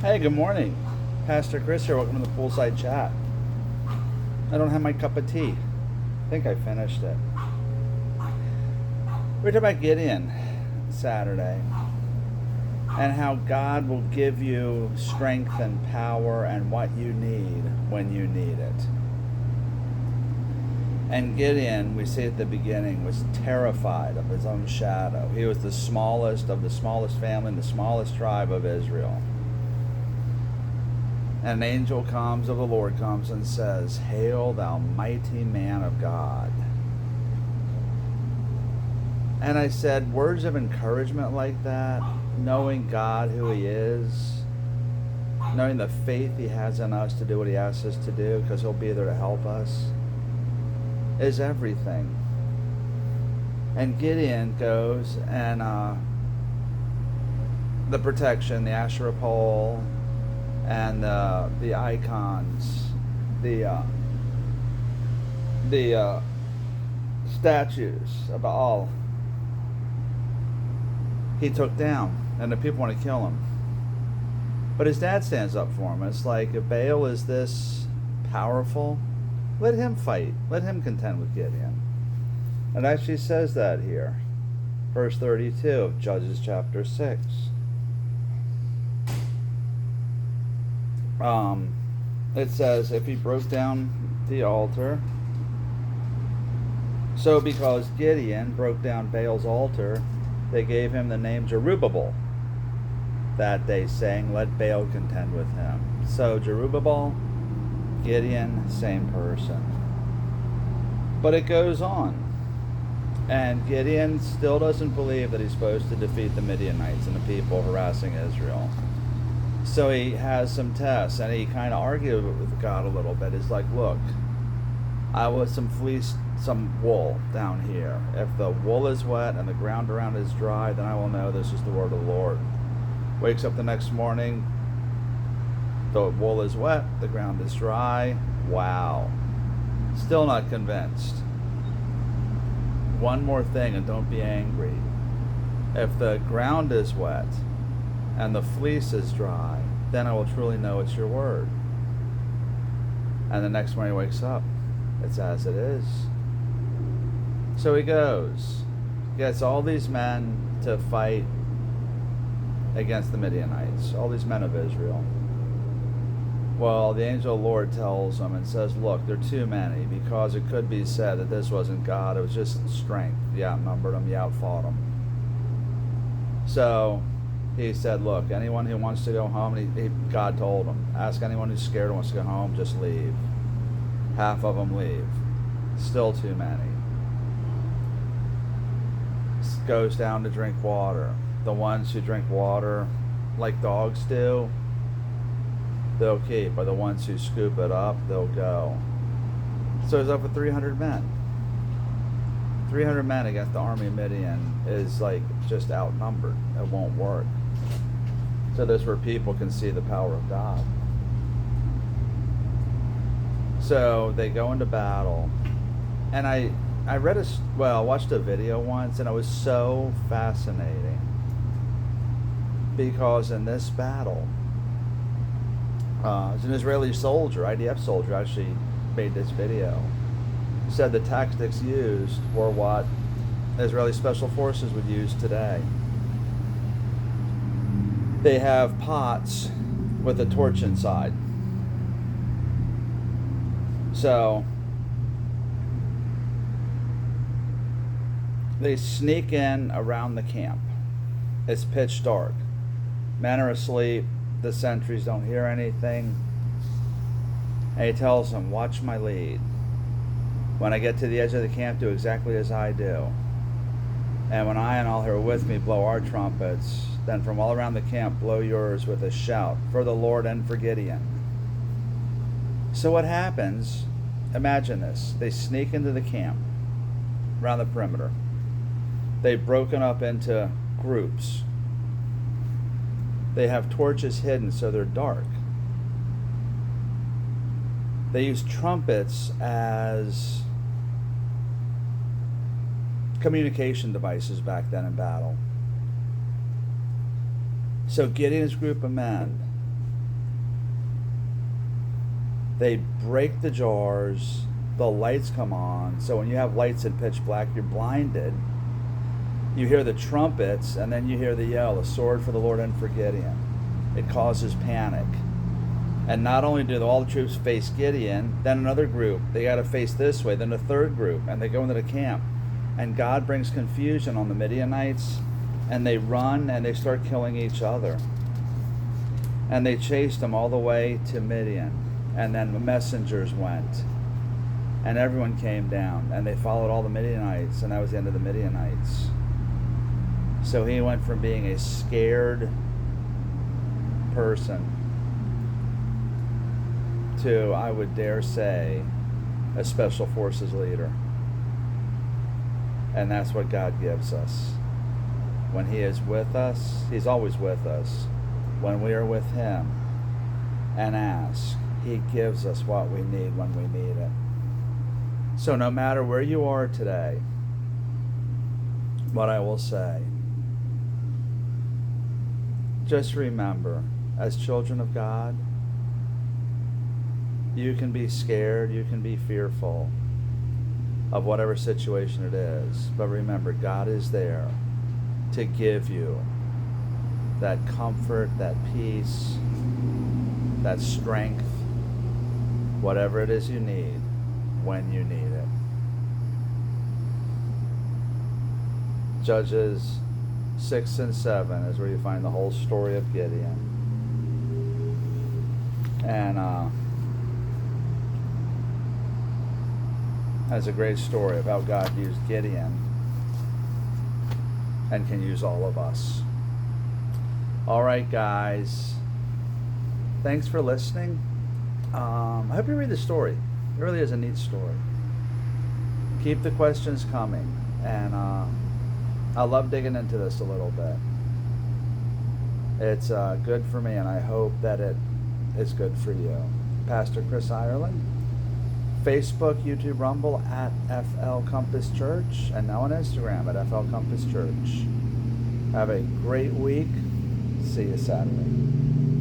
Hey, good morning. Pastor Chris here. Welcome to the Poolside Chat. I don't have my cup of tea. I think I finished it. We were talking about Gideon Saturday and how God will give you strength and power and what you need when you need it. And Gideon, we see at the beginning, was terrified of his own shadow. He was the smallest of the smallest family and the smallest tribe of Israel. And an angel comes of the Lord comes and says, "Hail, thou mighty man of God." And I said, words of encouragement like that, knowing God, who He is, knowing the faith He has in us to do what He asks us to do, because He'll be there to help us, is everything. And Gideon goes and the protection, the Asherah pole, and the icons, the statues of Baal, he took down, and the people want to kill him. But his dad stands up for him. It's like, if Baal is this powerful, let him fight. Let him contend with Gideon. It actually says that here. Verse 32 of Judges chapter 6. It says, if he broke down the altar, so because Gideon broke down Baal's altar, they gave him the name Jerubbaal that day, saying, let Baal contend with him. So Jerubbaal, Gideon, same person. But it goes on. And Gideon still doesn't believe that he's supposed to defeat the Midianites and the people harassing Israel. So he has some tests, and he kind of argued with God a little bit. He's like, look, I want some fleece, some wool down here. If the wool is wet and the ground around is dry, then I will know this is the word of the Lord. Wakes up the next morning, the wool is wet, the ground is dry. Wow. Still not convinced. One more thing, and don't be angry. If the ground is wet and the fleece is dry, then I will truly know it's your word. And the next morning he wakes up, it's as it is. So he goes, gets all these men to fight against the Midianites, all these men of Israel. Well, the angel of the Lord tells them and says, look, they're too many, because it could be said that this wasn't God, it was just strength. You outnumbered them, you outfought them. So he said, look, anyone who wants to go home, God told him, ask anyone who's scared and wants to go home, just leave. Half of them leave. Still too many. Goes down to drink water. The ones who drink water like dogs do, they'll keep. But the ones who scoop it up, they'll go. So he's up with 300 men. 300 men against the army of Midian is like just outnumbered. It won't work. So this is where people can see the power of God. So they go into battle. And I watched a video once, and it was so fascinating. Because in this battle, an Israeli soldier, IDF soldier, actually made this video. Said the tactics used were what Israeli special forces would use today. They have pots with a torch inside. So they sneak in around the camp. It's pitch dark. Men are asleep. The sentries don't hear anything. And he tells them, watch my lead. When I get to the edge of the camp, do exactly as I do. And when I and all who are with me blow our trumpets, then from all around the camp blow yours with a shout for the Lord and for Gideon. So what happens, imagine this, they sneak into the camp around the perimeter. They've broken up into groups. They have torches hidden so they're dark. They use trumpets as communication devices back then in battle. So Gideon's group of men They break the jars, the lights come on. So when you have lights in pitch black, you're blinded. You hear the trumpets, and then you hear the yell, "A sword for the Lord and for Gideon." It causes panic. And not only do all the troops face Gideon, then another group, they got to face this way, then a third group, and they go into the camp. And God brings confusion on the Midianites, and they run and they start killing each other. And they chased them all the way to Midian. And then the messengers went. And everyone came down, and they followed all the Midianites, and that was the end of the Midianites. So he went from being a scared person to, I would dare say, a special forces leader. And that's what God gives us. When he is with us, he's always with us. When we are with him and ask, he gives us what we need when we need it. So no matter where you are today, what I will say, just remember, as children of God, you can be scared, you can be fearful of whatever situation it is. But remember, God is there to give you that comfort, that peace, that strength, whatever it is you need, when you need it. Judges 6 and 7 is where you find the whole story of Gideon. And has a great story of how God used Gideon and can use all of us. All right, guys. Thanks for listening. I hope you read the story. It really is a neat story. Keep the questions coming. And I love digging into this a little bit. It's good for me, and I hope that it is good for you. Pastor Chris Ireland. Facebook, YouTube, Rumble at FL Compass Church, and now on Instagram at FL Compass Church. Have a great week. See you Saturday.